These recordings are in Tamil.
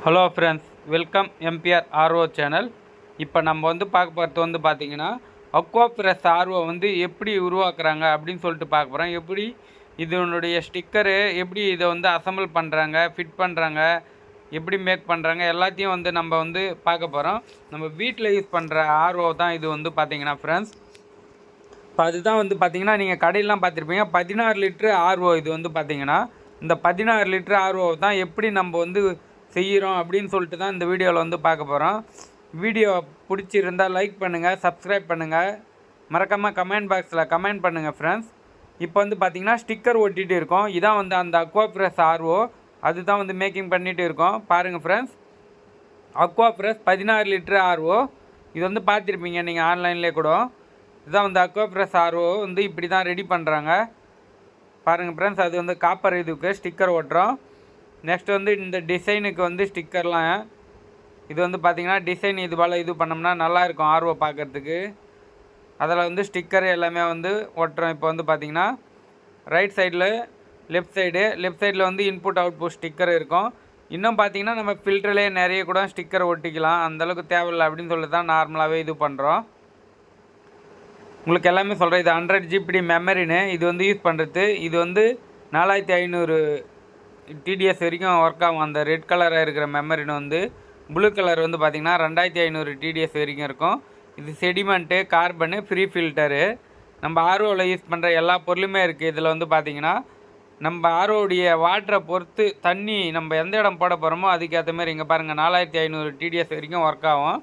Hello friends, welcome MBR RO channel. இப்போ நம்ம வந்து பார்க்க போகிறது வந்து பார்த்திங்கன்னா அக்வாப்ரெஸ் ஆர்ஓ வந்து எப்படி உருவாக்குறாங்க அப்படின்னு சொல்லிட்டு பார்க்க போகிறோம். எப்படி இதனுடைய ஸ்டிக்கரு, எப்படி இதை வந்து அசம்பிள் பண்ணுறாங்க, ஃபிட் பண்ணுறாங்க, எப்படி மேக் பண்ணுறாங்க, எல்லாத்தையும் வந்து நம்ம வந்து பார்க்க போகிறோம். நம்ம வீட்டில் யூஸ் பண்ணுற ஆர்ஓ தான் இது வந்து பார்த்திங்கன்னா ஃப்ரெண்ட்ஸ். இப்போ அதுதான் வந்து பார்த்திங்கன்னா நீங்கள் கடையிலாம் பார்த்துருப்பீங்க 16 லிட்ரு ஆர்ஓ. இது வந்து பார்த்திங்கன்னா இந்த 16 லிட்ரு ஆர்ஓ தான் எப்படி நம்ம வந்து செய்கிறோம் அப்படின்னு சொல்லிட்டு தான் இந்த வீடியோவில் வந்து பார்க்க போகிறோம். வீடியோ பிடிச்சிருந்தால் லைக் பண்ணுங்கள், சப்ஸ்கிரைப் பண்ணுங்கள், மறக்காமல் கமெண்ட் பாக்ஸில் கமெண்ட் பண்ணுங்கள் ஃப்ரெண்ட்ஸ். இப்போ வந்து பார்த்திங்கன்னா ஸ்டிக்கர் ஒட்டிகிட்டு இருக்கோம். இதான் வந்து அந்த அக்வாப்ரெஸ் ஆர்ஓ, அதுதான் வந்து மேக்கிங் பண்ணிகிட்டு இருக்கோம். பாருங்கள் ஃப்ரெண்ட்ஸ், அக்வாப்ரெஸ் 16 லிட்ரு ஆர்ஓ. இது வந்து பார்த்துருப்பீங்க நீங்கள் ஆன்லைன்லேயே கூட. இதுதான் வந்து அக்வாப்ரெஸ் ஆர்ஓ வந்து இப்படி தான் ரெடி பண்ணுறாங்க. பாருங்கள் ஃப்ரெண்ட்ஸ், அது வந்து காப்பர் இதுக்கு ஸ்டிக்கர் ஓட்டுறோம். நெக்ஸ்ட் வந்து இந்த டிசைனுக்கு வந்து ஸ்டிக்கர்லாம் இது வந்து பார்த்திங்கன்னா டிசைன் இது போல் இது பண்ணோம்னா நல்லாயிருக்கும் ஆர்ஓ பார்க்குறதுக்கு. அதில் வந்து ஸ்டிக்கர் எல்லாமே வந்து ஒட்டுறோம். இப்போ வந்து பார்த்திங்கன்னா ரைட் சைடில் லெஃப்ட் சைடில் வந்து இன்புட் அவுட்புட் ஸ்டிக்கர் இருக்கும். இன்னும் பார்த்திங்கன்னா நம்ம ஃபில்டர்லேயே நிறைய கூட ஸ்டிக்கர் ஒட்டிக்கலாம், அந்தளவுக்கு தேவையில்லை அப்படின்னு சொல்லி தான் நார்மலாகவே இது பண்ணுறோம். உங்களுக்கு எல்லாமே சொல்கிறேன். இது 100 GB மெமரின்னு இது வந்து யூஸ் பண்ணுறது. இது வந்து 4500 TDS வரைக்கும் ஒர்க் ஆகும். அந்த ரெட் கலராக இருக்கிற மெமரின்னு வந்து ப்ளூ கலர் வந்து பார்த்திங்கன்னா 2500 TDS வரைக்கும் இருக்கும். இது செடிமெண்ட்டு, கார்பனு, ஃப்ரீ ஃபில்டரு. நம்ம ஆர்ஓவில் யூஸ் பண்ணுற எல்லா பொருளுமே இருக்குது. இதில் வந்து பார்த்திங்கன்னா நம்ம ஆர்ஓடைய வாட்டரை பொறுத்து தண்ணி நம்ம எந்த இடம் போட போகிறோமோ அதுக்கேற்ற மாதிரி இங்கே பாருங்கள் 4500 TDS வரைக்கும் ஒர்க் ஆகும்.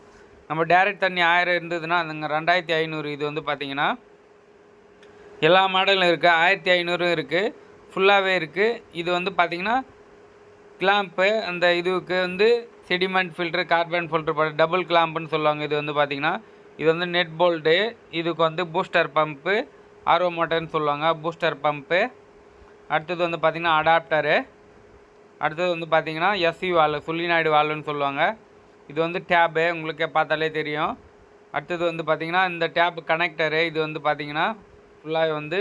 நம்ம டேரெக்ட் தண்ணி 1000 இருந்ததுன்னா அதுங்க 2500. இது வந்து பார்த்திங்கன்னா எல்லா மாடலும் இருக்குது, 1500 இருக்குது, ஃபுல்லாகவே இருக்குது. இது வந்து பார்த்திங்கன்னா கிளாம்ப்பு, அந்த இதுக்கு வந்து செடிமெண்ட் ஃபில்ட்ரு, கார்பன் ஃபில்ட்ரு போட டபுள் கிளாம்புன்னு சொல்லுவாங்க. இது வந்து பார்த்திங்கன்னா இது வந்து நெட் போல்ட்டு. இதுக்கு வந்து பூஸ்டர் பம்ப்பு, ஆர்ஓ மோட்டர்னு சொல்லுவாங்க, பூஸ்டர் பம்ப்பு. அடுத்தது வந்து பார்த்திங்கன்னா அடாப்டரு. அடுத்தது வந்து பார்த்திங்கன்னா எஸ்சி வால்வு, சுள்ளிநாய்டு வால்வுன்னு சொல்லுவாங்க. இது வந்து டேபு, உங்களுக்கே பார்த்தாலே தெரியும். அடுத்தது வந்து பார்த்திங்கன்னா இந்த டேப் கனெக்டரு. இது வந்து பார்த்திங்கன்னா ஃபுல்லாக வந்து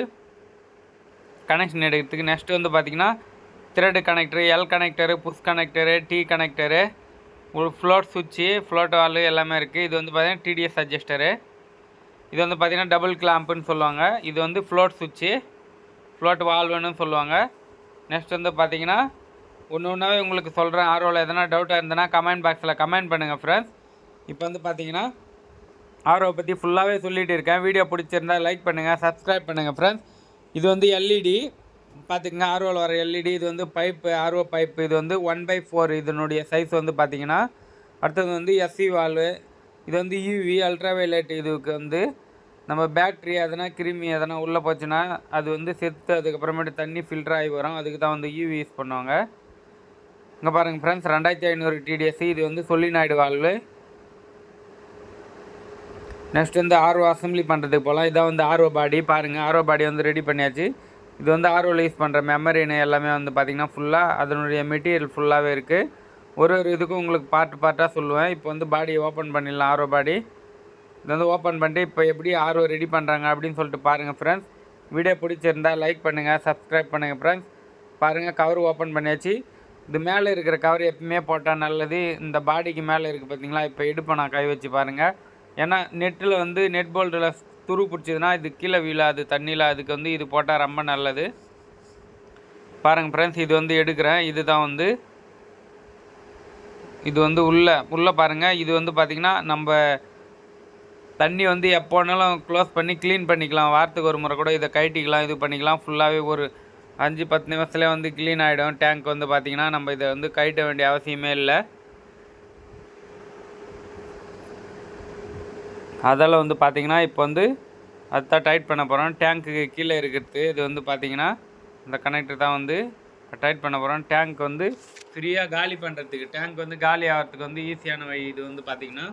கனெக்ஷன் எடுக்கிறதுக்கு. நெக்ஸ்ட்டு வந்து பார்த்திங்கன்னா thread connector, L connector, push connector, T connector, ஒரு ஃப்ளோட் சுவிட்சு, ஃப்ளோட் வால்வு எல்லாமே இருக்குது. இது வந்து பார்த்திங்கன்னா டிடிஎஸ் அட்ஜஸ்டரு. இது வந்து பார்த்திங்கன்னா டபுள் கிளாம்புன்னு சொல்லுவாங்க. இது வந்து ஃப்ளோட் சுவிட்சு, ஃப்ளோட் வால்வுன்னு சொல்லுவாங்க. நெக்ஸ்ட் வந்து பார்த்திங்கன்னா ஒன்று ஒன்றாவே உங்களுக்கு சொல்கிறேன். ஆர்ஓவில் எதனா டவுட்டாக இருந்ததுன்னா கமெண்ட் பாக்ஸில் கமெண்ட் பண்ணுங்கள் ஃப்ரெண்ட்ஸ். இப்போ வந்து பார்த்திங்கன்னா ஆர்ஓ பற்றி ஃபுல்லாகவே சொல்லிகிட்டு இருக்கேன். வீடியோ பிடிச்சிருந்தால் லைக் பண்ணுங்கள், சப்ஸ்கிரைப் பண்ணுங்கள் ஃப்ரெண்ட்ஸ். இது வந்து எல்இடி பார்த்துக்குங்க, ஆர்ஓவில் வர எல்இடி. இது வந்து பைப்பு, ஆர்ஓ பைப்பு. இது வந்து 1/4 இதனுடைய சைஸ் வந்து பார்த்திங்கன்னா. அடுத்தது வந்து எஸ்சி வால்வு. இது வந்து யூவி அல்ட்ரா வயலட். இதுக்கு வந்து நம்ம பேட்ரி எதனா கிருமி எதனா உள்ளே போச்சுன்னா அது வந்து செத்து அதுக்கப்புறமேட்டு தண்ணி ஃபில்டர் ஆகி வரும். அதுக்கு தான் வந்து யூவி யூஸ் பண்ணுவாங்க. இங்கே பாருங்கள் ஃப்ரெண்ட்ஸ், 2500 TDS. இது வந்து சொலினாய்டு வால்வு. நெக்ஸ்ட் வந்து ஆர்ஓ அசம்பிளி பண்ணுறதுக்கு போகலாம். இதான் வந்து ஆர்ஓ பாடி. பாருங்கள், ஆர்ஓ பாடி வந்து ரெடி பண்ணியாச்சு. இது வந்து ஆர்ஓவில் யூஸ் பண்ணுற மெமரின்னு எல்லாமே வந்து பார்த்திங்கன்னா ஃபுல்லாக அதனுடைய மெட்டீரியல் ஃபுல்லாகவே இருக்குது. ஒரு இதுக்கும் உங்களுக்கு பார்ட்டாக சொல்லுவேன். இப்போ வந்து பாடியை ஓப்பன் பண்ணிடலாம். ஆர்ஓ பாடி இது வந்து ஓப்பன் பண்ணிட்டு இப்போ எப்படி ஆர்ஓ ரெடி பண்ணுறாங்க அப்படின்னு சொல்லிட்டு பாருங்கள் ஃப்ரெண்ட்ஸ். வீடியோ பிடிச்சிருந்தால் லைக் பண்ணுங்கள், சப்ஸ்கிரைப் பண்ணுங்கள் ஃப்ரெண்ட்ஸ். பாருங்கள், கவர் ஓப்பன் பண்ணியாச்சு. இது மேலே இருக்கிற கவர் எப்பவுமே போட்டால் நல்லது. இந்த பாடிக்கு மேலே இருக்குது பார்த்திங்களா, இப்போ எடுப்பேன் நான் கை வச்சு பாருங்கள். ஏன்னா நெட்டில் வந்து நெட் போல்ட்டில் துரு பிடிச்சதுன்னா இது கீழே வீழாது தண்ணியில். அதுக்கு வந்து இது போட்டால் ரொம்ப நல்லது. பாருங்கள் ஃப்ரெண்ட்ஸ், இது வந்து எடுக்கிறேன். இது தான் வந்து இது வந்து உள்ளே பாருங்கள். இது வந்து பார்த்திங்கன்னா நம்ம தண்ணி வந்து எப்போனாலும் க்ளோஸ் பண்ணி க்ளீன் பண்ணிக்கலாம். வாரத்துக்கு ஒரு முறை கூட இதை கழட்டிக்கலாம், இது பண்ணிக்கலாம். ஃபுல்லாகவே ஒரு 5-10 நிமிஷத்துலேயே வந்து க்ளீன் ஆகிடும். டேங்க் வந்து பார்த்திங்கன்னா நம்ம இதை வந்து கழட்ட வேண்டிய அவசியமே இல்லை. அதில் வந்து பார்த்திங்கன்னா இப்போ வந்து அதுதான் டைட் பண்ண போகிறோம். டேங்க்குக்கு கீழே இருக்கிறது இது வந்து பார்த்திங்கன்னா இந்த கனெக்டர் தான் வந்து டைட் பண்ண போகிறோம். டேங்க் வந்து ஃப்ரீயாக காலி பண்ணுறதுக்கு, டேங்க் வந்து காலி ஆகிறதுக்கு வந்து ஈஸியான வழி இது வந்து பார்த்திங்கன்னா.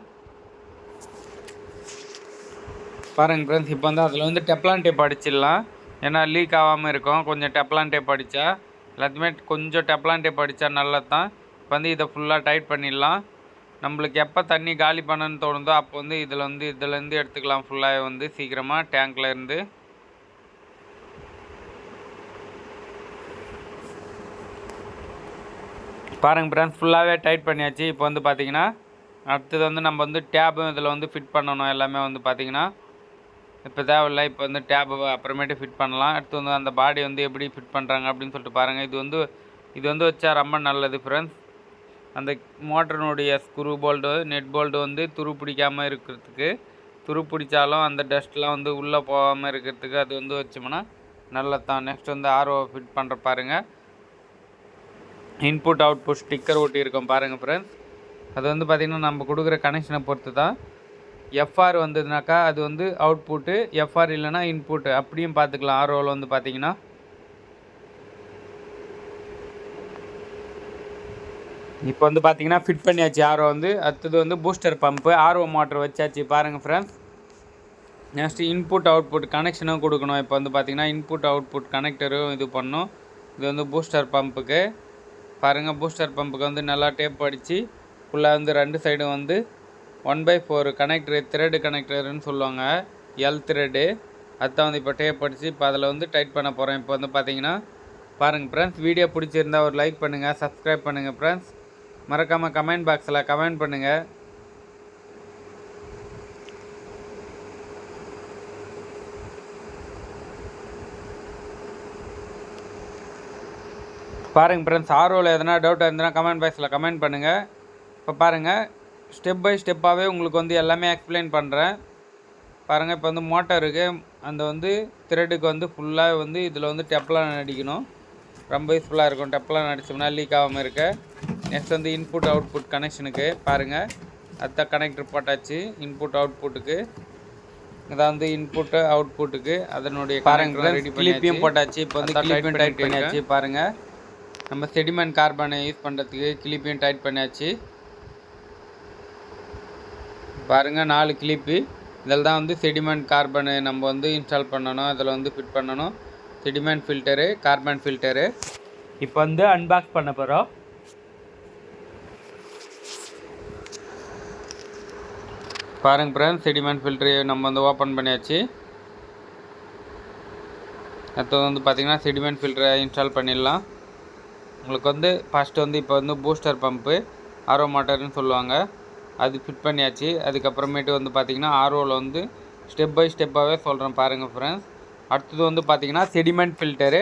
பாருங்கள் ஃப்ரெண்ட்ஸ், இப்போ வந்து அதில் வந்து டெப்லான் டேப் அடிச்சிடலாம். ஏன்னா லீக் ஆகாமல் இருக்கும். கொஞ்சம் டெப்லான் டேப் அடித்தா எல்லாத்தையுமே கொஞ்சம் டெப்லான் டேப் அடித்தா நல்லது தான். இப்போ வந்து இதை ஃபுல்லாக டைட் பண்ணிடலாம். நம்மளுக்கு எப்போ தண்ணி காலி பண்ணணும்னு தோணுதோ அப்போ வந்து இதுலேருந்து எடுத்துக்கலாம் ஃபுல்லாக வந்து சீக்கிரமாக டேங்க்கில் இருந்து. பாருங்கள் ஃப்ரெண்ட்ஸ், ஃபுல்லாகவே டைட் பண்ணியாச்சு. இப்போ வந்து பார்த்திங்கன்னா அடுத்தது வந்து நம்ம வந்து டேபும் இதில் வந்து ஃபிட் பண்ணணும். எல்லாமே வந்து பார்த்திங்கன்னா இப்போ தேவையில்லை. இப்போ வந்து டேபு அப்புறமேட்டு ஃபிட் பண்ணலாம். அடுத்து வந்து அந்த பாடி வந்து எப்படி ஃபிட் பண்ணுறாங்க அப்படின்னு சொல்லிட்டு பாருங்கள். இது வந்து வச்சா ரொம்ப நல்லது ஃப்ரெண்ட்ஸ். அந்த மோட்டரினுடைய ஸ்க்ரூ போல்டு, நெட் போல்டு வந்து துரு பிடிக்காமல் இருக்கிறதுக்கு, துரு பிடிச்சாலும் அந்த டஸ்ட்லாம் வந்து உள்ளே போகாமல் இருக்கிறதுக்கு அது வந்து வச்சோம்னா நல்லது தான். நெக்ஸ்ட் வந்து ஆர்ஓ ஃபிட் பண்ணுற பாருங்கள். இன்புட் அவுட்புட் ஸ்டிக்கர் ஒட்டியிருக்கோம் பாருங்கள் ஃப்ரெண்ட்ஸ். அது வந்து பார்த்திங்கன்னா நம்ம கொடுக்குற கனெக்ஷனை பொறுத்து தான். எஃப்ஆர் வந்ததுனாக்கா அது வந்து அவுட்புட்டு, எஃப்ஆர் இல்லைனா இன்புட்டு அப்படியும் பார்த்துக்கலாம். ஆர்ஓவில் வந்து பார்த்திங்கன்னா இப்போ வந்து பார்த்திங்கன்னா ஃபிட் பண்ணியாச்சு ஆர்ஓ வந்து. அடுத்தது வந்து பூஸ்டர் பம்பு, ஆர்ஓ மோட்டர் வச்சாச்சு பாருங்கள் ஃப்ரெண்ட்ஸ். நெக்ஸ்ட்டு இன்புட் அவுட்புட் கனெக்ஷனும் கொடுக்கணும். இப்போ வந்து பார்த்திங்கன்னா இன்புட் அவுட்புட் கனெக்டரும் இது பண்ணணும். இது வந்து பூஸ்டர் பம்புக்கு பாருங்கள். பூஸ்டர் பம்புக்கு வந்து நல்லா டேப் அடித்து ஃபுல்லாக வந்து 2 சைடும் வந்து 1/4 கனெக்டரு, த்ரெட்டு கனெக்டருன்னு சொல்லுவாங்க, எல் த்ரெட்டு. அதுதான் வந்து இப்போ டேப் அடித்து இப்போ அதில் வந்து டைட் பண்ண போகிறேன். இப்போ வந்து பார்த்திங்கன்னா பாருங்கள் ஃப்ரெண்ட்ஸ், வீடியோ பிடிச்சிருந்தா ஒரு லைக் பண்ணுங்கள், சப்ஸ்கிரைப் பண்ணுங்கள் ஃப்ரெண்ட்ஸ். மறக்காமல் கமெண்ட் பாக்ஸில் கமெண்ட் பண்ணுங்கள். பாருங்கள் ஃப்ரெண்ட்ஸ், ஆர்ஓவில் எதனா டவுட்டாக இருந்ததுன்னா கமெண்ட் பாக்ஸில் கமெண்ட் பண்ணுங்கள். இப்போ பாருங்கள், ஸ்டெப் பை ஸ்டெப்பாகவே உங்களுக்கு வந்து எல்லாமே எக்ஸ்பிளைன் பண்ணுறேன் பாருங்கள். இப்போ வந்து மோட்டருக்கு அந்த வந்து த்ரெட்டுக்கு வந்து ஃபுல்லாக வந்து இதில் வந்து டெப்லான் அடிக்கணும். ரொம்ப யூஸ்ஃபுல்லாக இருக்கும். டெப்லான் அடித்தோம்னா லீக் ஆகாமல் இருக்க. நெக்ஸ்ட் வந்து இன்புட் அவுட்புட் கனெக்ஷனுக்கு பாருங்கள், அதுதான் கனெக்டர் போட்டாச்சு. இன்புட் அவுட்புட்டுக்கு இதான் வந்து இன்புட்டு அவுட்புட்டுக்கு அதனுடைய பாருங்கள் ரெடி கிளிப்பையும் போட்டாச்சு. இப்போ வந்து கிளிப்பையும் டைட் பண்ணியாச்சு பாருங்கள். நம்ம செடிமெண்ட் கார்பனை யூஸ் பண்ணுறதுக்கு கிளிப்பையும் டைட் பண்ணியாச்சு பாருங்கள். 4 கிளிப்பு. இதில் தான் வந்து செடிமெண்ட் கார்பனை நம்ம வந்து இன்ஸ்டால் பண்ணணும். அதில் வந்து ஃபிட் பண்ணணும். Sediment filter, carbon filter. இப்போ வந்து அன்பாக்ஸ் பண்ண போகிறோம். பாருங்கள் ஃப்ரெண்ட்ஸ், செடிமெண்ட் ஃபில்டரு நம்ம வந்து ஓப்பன் பண்ணியாச்சு. அடுத்தது வந்து பார்த்திங்கன்னா செடிமெண்ட் ஃபில்டரை இன்ஸ்டால் பண்ணிடலாம். உங்களுக்கு வந்து ஃபஸ்ட்டு வந்து இப்போ வந்து பூஸ்டர் பம்பு, ஆர்ஓ மோட்டர்னு சொல்லுவாங்க, அது ஃபிட் பண்ணியாச்சு. அதுக்கப்புறமேட்டு வந்து பார்த்திங்கன்னா ஆர்ஓவில் வந்து ஸ்டெப் பை ஸ்டெப்பாகவே சொல்கிறேன் பாருங்கள் ஃப்ரெண்ட்ஸ். அடுத்தது வந்து பார்த்திங்கன்னா செடிமெண்ட் ஃபில்டரு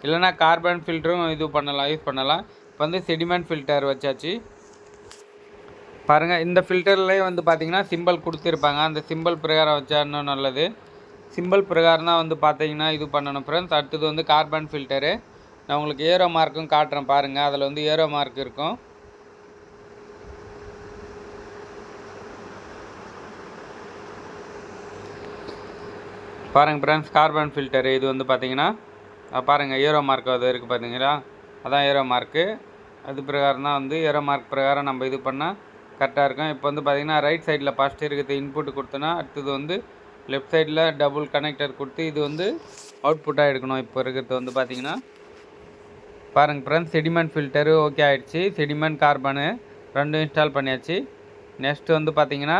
இல்லைனா கார்பன் ஃபில்டரும் இது பண்ணலாம், யூஸ் பண்ணலாம். இப்போ வந்து செடிமெண்ட் ஃபில்டர் வச்சாச்சு பாருங்கள். இந்த ஃபில்டர்லேயே வந்து பார்த்திங்கன்னா சிம்பிள் கொடுத்துருப்பாங்க. அந்த சிம்பிள் பிரகாரம் வச்சா இன்னும் நல்லது. சிம்பிள் பிரகாரம் தான் வந்து பார்த்திங்கன்னா இது பண்ணணும் ஃப்ரெண்ட்ஸ். அடுத்தது வந்து கார்பன் ஃபில்டரு. நான் உங்களுக்கு ஏரோ மார்க்கும் காட்டுறேன் பாருங்கள். அதில் வந்து ஏரோ மார்க் இருக்கும். பாருங்கள் ஃப்ரெண்ட்ஸ், கார்பன் ஃபில்டரு இது வந்து பார்த்திங்கன்னா பாருங்கள் ஏரோ மார்க் அது இருக்குது பார்த்தீங்களா, அதான் ஏரோ மார்க்கு. அது பிரகாரம் தான் வந்து ஏரோ மார்க் பிரகாரம் நம்ம இது பண்ணால் கரெக்டாக இருக்கும். இப்போ வந்து பார்த்திங்கன்னா ரைட் சைடில் ஃபஸ்ட்டு இருக்கிறது இன்புட்டு கொடுத்தோன்னா அடுத்தது வந்து லெஃப்ட் சைடில் டபுள் கனெக்டர் கொடுத்து இது வந்து அவுட்புட்டாக எடுக்கணும். இப்போ இருக்கிறது வந்து பார்த்திங்கன்னா பாருங்கள் ஃப்ரெண்ட்ஸ், செடிமெண்ட் ஃபில்டரு ஓகே ஆகிடுச்சு. செடிமெண்ட் கார்பனு 2 இன்ஸ்டால் பண்ணியாச்சு. நெக்ஸ்ட்டு வந்து பார்த்திங்கன்னா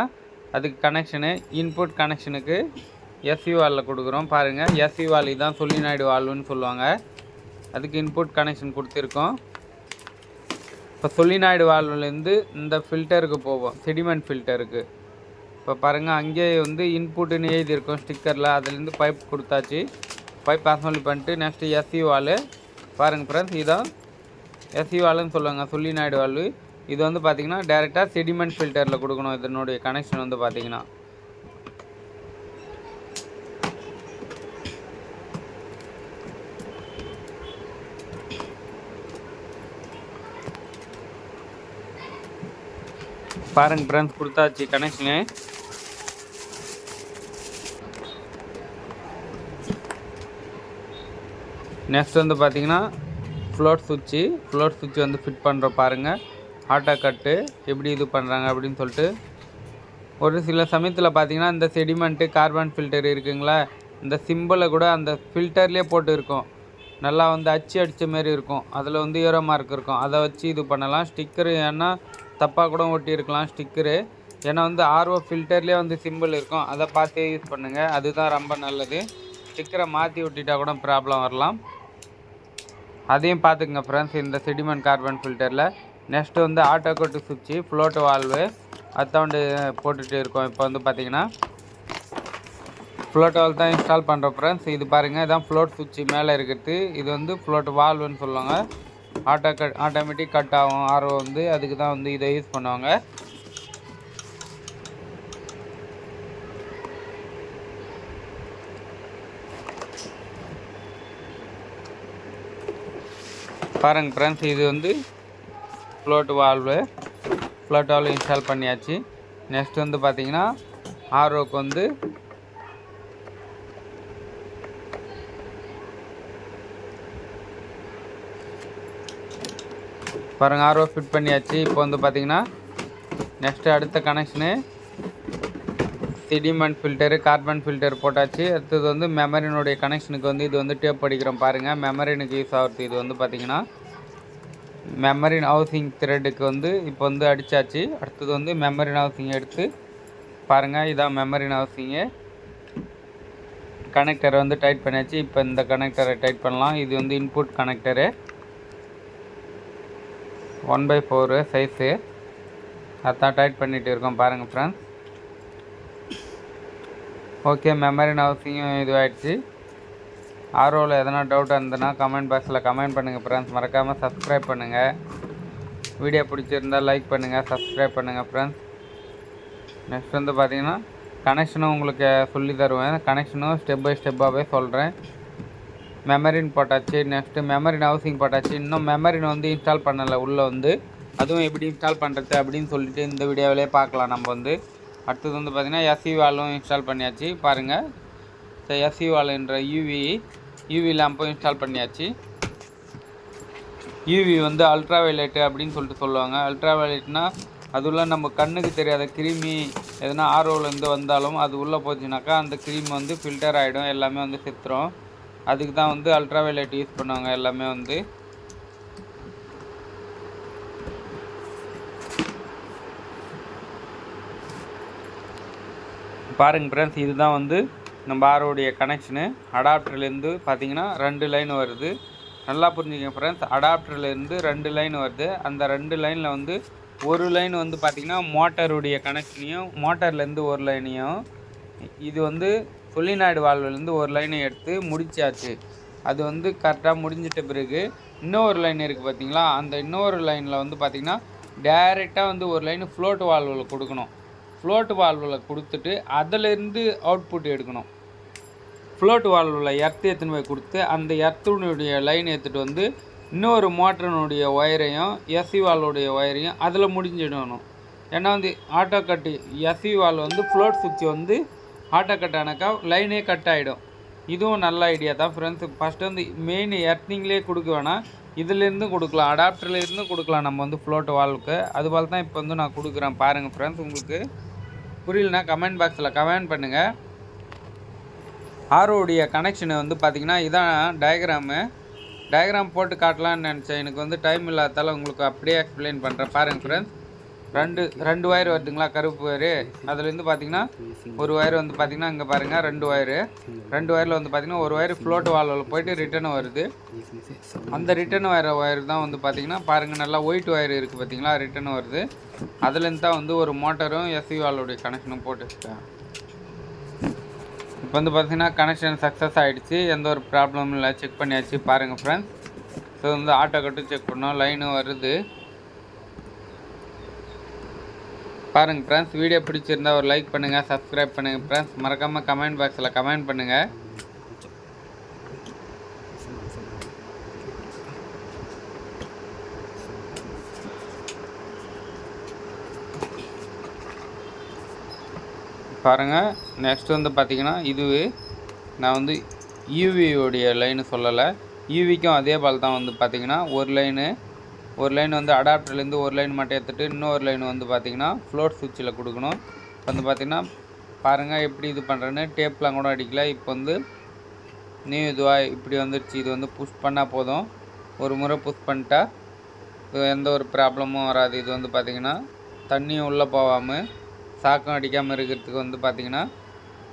அதுக்கு கனெக்ஷனு, இன்புட் கனெக்ஷனுக்கு எஸ்யூ வாலில் கொடுக்குறோம் பாருங்கள். எஸ்யூ வால் இதுதான் சொலினாய்டு வால்வுன்னு சொல்லுவாங்க. அதுக்கு இன்புட் கனெக்ஷன் கொடுத்துருக்கோம். இப்போ சொலினாய்டு வால்வுலேருந்து இந்த ஃபில்டருக்கு போவோம், செடிமெண்ட் ஃபில்டருக்கு. இப்போ பாருங்கள், அங்கேயே வந்து இன்புட்டுன்னு எழுதியிருக்கோம் ஸ்டிக்கரில். அதுலேருந்து பைப் கொடுத்தாச்சு. பைப் அசம்பிளி பண்ணிட்டு நெக்ஸ்ட்டு எஸ்யூ வால் பாருங்கள் ஃப்ரெண்ட்ஸ், இதுதான் எஸ்யூ வால்னு சொல்லுவாங்க, சொலினாய்டு வால்வு. இது வந்து பார்த்திங்கன்னா டேரெக்டாக செடிமெண்ட் ஃபில்டரில் கொடுக்கணும். இதனுடைய கனெக்ஷன் வந்து பார்த்திங்கன்னா பாருங்கள் ஃப்ரெண்ட்ஸ், கொடுத்தாச்சு கனெக்ஷனு. நெக்ஸ்ட் வந்து பார்த்திங்கன்னா ஃப்ளோட் சுவிட்சு வந்து ஃபிட் பண்ணுறோம் பாருங்கள். ஆட்டோ கட்டு எப்படி இது பண்ணுறாங்க அப்படின்னு சொல்லிட்டு. ஒரு சில சமயத்தில் பார்த்திங்கன்னா இந்த செடிமெண்ட்டு கார்பன் ஃபில்டர் இருக்குங்களா, இந்த சிம்பிளை கூட அந்த ஃபில்டர்லேயே போட்டு இருக்கும். நல்லா வந்து அடித்த மாரி இருக்கும். அதில் வந்து ஏரோ மார்க் இருக்கும். அதை வச்சு இது பண்ணலாம். ஸ்டிக்கரு ஏன்னா தப்பாக கூட ஒட்டி இருக்கலாம் ஸ்டிக்கரு. ஏன்னா வந்து ஆர்ஓ ஃபில்டர்லேயே வந்து சிம்பிள் இருக்கும். அதை பார்த்து யூஸ் பண்ணுங்கள், அதுதான் ரொம்ப நல்லது. ஸ்டிக்கரை மாற்றி ஒட்டிட்டா கூட ப்ராப்ளம் வரலாம். அதையும் பார்த்துக்குங்க ஃப்ரெண்ட்ஸ். இந்த செடிமெண்ட் கார்பன் ஃபில்டரில் நெக்ஸ்ட்டு வந்து ஆட்டோ கட்டு சுவிட்சு ஃப்ளோட் வால்வு அதுதான் வந்து போட்டுகிட்டு இருக்கோம். இப்போ வந்து பார்த்திங்கன்னா ஃப்ளோட் வால்வ் தான் இன்ஸ்டால் பண்ணுறோம் ஃப்ரெண்ட்ஸ். இது பாருங்கள், இதான் ஃப்ளோட் சுவிட்சு மேலே இருக்கிறது. இது வந்து ஃப்ளோட் வால்வுன்னு சொல்லுவாங்க. ஆட்டோமேட்டிக் கட் ஆகும் ஆர்ஓ வந்து, அதுக்கு தான் வந்து இதை யூஸ் பண்ணுவாங்க. பாருங்கள் ஃப்ரெண்ட்ஸ், இது வந்து ஃப்ளோட் வால்வு இன்ஸ்டால் பண்ணியாச்சு. நெக்ஸ்ட் வந்து பார்த்திங்கன்னா ஆர்ஓக்கு வந்து பாருங்கள் ஆர்ஓ ஃபிட் பண்ணியாச்சு. இப்போ வந்து பார்த்திங்கன்னா நெக்ஸ்ட்டு அடுத்த connection sediment filter, carbon filter போட்டாச்சு. அடுத்தது வந்து மெமரினுடைய கனெக்ஷனுக்கு வந்து இது வந்து டேப் படிக்கிறோம் பாருங்கள். மெமரினுக்கு யூஸ் ஆகுது. இது வந்து பார்த்திங்கன்னா மெமரின் ஹவுசிங் த்ரெட்டுக்கு வந்து இப்போ வந்து அடித்தாச்சு. அடுத்தது வந்து மெமரின் ஹவுசிங் எடுத்து பாருங்கள், இதான் மெமரின் ஹவுசிங்கு. கனெக்டரை வந்து டைட் பண்ணியாச்சு. இப்போ இந்த கனெக்டரை டைட் பண்ணலாம். இது வந்து இன்புட் கனெக்டரு 1/4 சைஸு, அதான் டைட் பண்ணிகிட்டு இருக்கோம் பாருங்கள் ஃப்ரெண்ட்ஸ். ஓகே, மெமரின் ஹவுசிங்கும் இதுவாகிடுச்சு. ஆர்ஓவில் எதனா டவுட் இருந்ததுன்னா கமெண்ட் பாக்ஸில் கமெண்ட் பண்ணுங்கள் ஃப்ரெண்ட்ஸ். மறக்காமல் சப்ஸ்கிரைப் பண்ணுங்கள். வீடியோ பிடிச்சிருந்தால் லைக் பண்ணுங்கள், சப்ஸ்கிரைப் பண்ணுங்கள் ஃப்ரெண்ட்ஸ். நெக்ஸ்ட் வந்து பார்த்திங்கன்னா கனெக்ஷனும் உங்களுக்கு சொல்லி தருவேன். கனெக்ஷனும் ஸ்டெப் பை ஸ்டெப்பாகவே சொல்கிறேன். மெமரின் போட்டாச்சு. நெக்ஸ்ட்டு மெமரின் ஹவுசிங் போட்டாச்சு. இன்னும் மெமரின் வந்து இன்ஸ்டால் பண்ணலை உள்ளே வந்து, அதுவும் எப்படி இன்ஸ்டால் பண்ணுறது அப்படின்னு சொல்லிட்டு இந்த வீடியோவிலே பார்க்கலாம் நம்ம வந்து. அடுத்தது வந்து பார்த்திங்கன்னா எஸ்சி வாலும் இன்ஸ்டால் பண்ணியாச்சு பாருங்கள். ஸோ எஸ்சி வால்ன்ற யூவி லேம்பும் இன்ஸ்டால் பண்ணியாச்சு. யூவி வந்து அல்ட்ரா வயலட்டு அப்படின்னு சொல்லிட்டு சொல்லுவாங்க. அல்ட்ரா வயலட்னா அது உள்ள நம்ம கண்ணுக்கு தெரியாத கிருமி எதனா ஆர்ஓலேருந்து வந்தாலும் அது உள்ளே போச்சுனாக்கா அந்த கிருமி வந்து ஃபில்டர் ஆகிடும், எல்லாமே வந்து செத்துரும். அதுக்கு தான் வந்து அல்ட்ரா வயலட் யூஸ் பண்ணுவாங்க எல்லாமே வந்து. பாருங்கள் ஃப்ரெண்ட்ஸ், இதுதான் வந்து நம்ம ஆர்ஓடைய கனெக்ஷனு. அடாப்டர்லேருந்து பார்த்திங்கன்னா 2 லைன் வருது. நல்லா புரிஞ்சுக்கங்க ஃப்ரெண்ட்ஸ், அடாப்டர்லேருந்து 2 லைன் வருது. அந்த 2 லைனில் வந்து ஒரு லைன் வந்து பார்த்திங்கன்னா மோட்டருடைய கனெக்ஷனையும், மோட்டர்லேருந்து ஒரு லைனையும், இது வந்து சொலினாய்டு வால்வுலேருந்து ஒரு லைனை எடுத்து முடிச்சாச்சு. அது வந்து கரெக்டாக முடிஞ்சிட்ட பிறகு இன்னொரு லைன் இருக்குது பார்த்திங்களா, அந்த இன்னொரு லைனில் வந்து பார்த்திங்கன்னா டைரெக்டாக வந்து ஒரு லைன் ஃப்ளோட் வால்வில் கொடுக்கணும். ஃப்ளோட் வால்வில் கொடுத்துட்டு அதிலேருந்து அவுட்புட் எடுக்கணும். ஃப்ளோட் வால்வில் எர்த்து எடுத்துன்னு போய் கொடுத்து அந்த எர்த்துனுடைய லைன் எடுத்துகிட்டு வந்து இன்னொரு மோட்டருனுடைய ஒயரையும் எஸ்சி வால்வுடைய ஒயரையும் அதில் முடிஞ்சிடணும். ஏன்னா வந்து ஆட்டோ கட்டு எஸ்சி வால்வ் வந்து ஃப்ளோட் சுவிட்ச் வந்து ஆட்டோ கட் ஆனாக்கா லைனே கட் ஆகிடும். இதுவும் நல்ல ஐடியா தான் ஃப்ரெண்ட்ஸ். ஃபஸ்ட்டு வந்து மெயின் எர்த்திங்லேயே கொடுக்க வேணாம், இதிலேருந்து கொடுக்கலாம், அடாப்டர்லேருந்து கொடுக்கலாம் நம்ம வந்து ஃப்ளோட் வால்வுக்கு. அதுபோல் தான் இப்போ வந்து நான் கொடுக்குறேன் பாருங்கள் ஃப்ரெண்ட்ஸ். உங்களுக்கு புரியலனா கமெண்ட் பாக்ஸில் கமெண்ட் பண்ணுங்கள். ஆர்ஓடைய கனெக்ஷனை வந்து பார்த்திங்கன்னா இதான் டயக்ராம் போட்டு காட்டலான்னு நினச்சேன். எனக்கு வந்து டைம் இல்லாதால உங்களுக்கு அப்படியே எக்ஸ்பிளைன் பண்ணுறேன் பாருங்கள் ஃப்ரெண்ட்ஸ். ரெண்டு ஒயர் வருதுங்களா, கருப்பு ஒயரு. அதுலேருந்து பார்த்திங்கன்னா ஒரு ஒயர் வந்து பார்த்திங்கன்னா இங்கே பாருங்கள், 2 ஒயரில் வந்து பார்த்திங்கன்னா ஒரு ஒயர் ஃப்ளோட் வால்வில் போயிட்டு ரிட்டர்ன் வருது. அந்த ரிட்டர்ன் வர ஒயர் தான் வந்து பார்த்திங்கன்னா பாருங்கள், நல்லா ஒயிட் ஒயர் இருக்குது பார்த்திங்களா, ரிட்டர்ன் வருது. அதுலேருந்து தான் வந்து ஒரு மோட்டரும் எஸ்சி வால்வுடைய கனெக்ஷனும் போட்டுருக்கேன். இப்போ வந்து பார்த்திங்கன்னா கனெக்ஷன் சக்ஸஸ் ஆகிடுச்சு, எந்த ஒரு ப்ராப்ளமும் இல்லை, செக் பண்ணியாச்சு பாருங்கள் ஃப்ரெண்ட்ஸ். ஸோ வந்து ஆட்டோ கட்டு செக் பண்ணோம், லைனும் வருது பாருங்கள் ஃப்ரெண்ட்ஸ். வீடியோ பிடிச்சிருந்தால் ஒரு லைக் பண்ணுங்கள், சப்ஸ்கிரைப் பண்ணுங்கள் ஃப்ரெண்ட்ஸ். மறக்காமல் கமெண்ட் பாக்ஸில் கமெண்ட் பண்ணுங்கள். பாருங்கள் நெக்ஸ்ட் வந்து பார்த்திங்கன்னா இதுவே நான் வந்து யூவியோடைய லைனு சொல்லலை, யூவிக்கும் அதே போல் தான் வந்து பார்த்திங்கன்னா ஒரு லைன் வந்து அடாப்டர்லேருந்து ஒரு லைன் மட்டும் எடுத்துகிட்டு இன்னொரு லைன் வந்து பார்த்திங்கன்னா ஃப்ளோட் சுவிட்சில் கொடுக்கணும். வந்து பார்த்திங்கன்னா பாருங்கள் எப்படி இது பண்ணுறேன்னு, டேப்லாம் கூட அடிக்கல. இப்போ வந்து இதுவாக இப்படி வந்துடுச்சு. இது வந்து புஷ் பண்ணால் போதும், ஒரு முறை புஷ் பண்ணிட்டா எந்த ஒரு ப்ராப்ளமும் வராது. இது வந்து பார்த்திங்கன்னா தண்ணியும் உள்ளே போகாமல் சாக்கம் அடிக்காமல் இருக்கிறதுக்கு வந்து பார்த்திங்கன்னா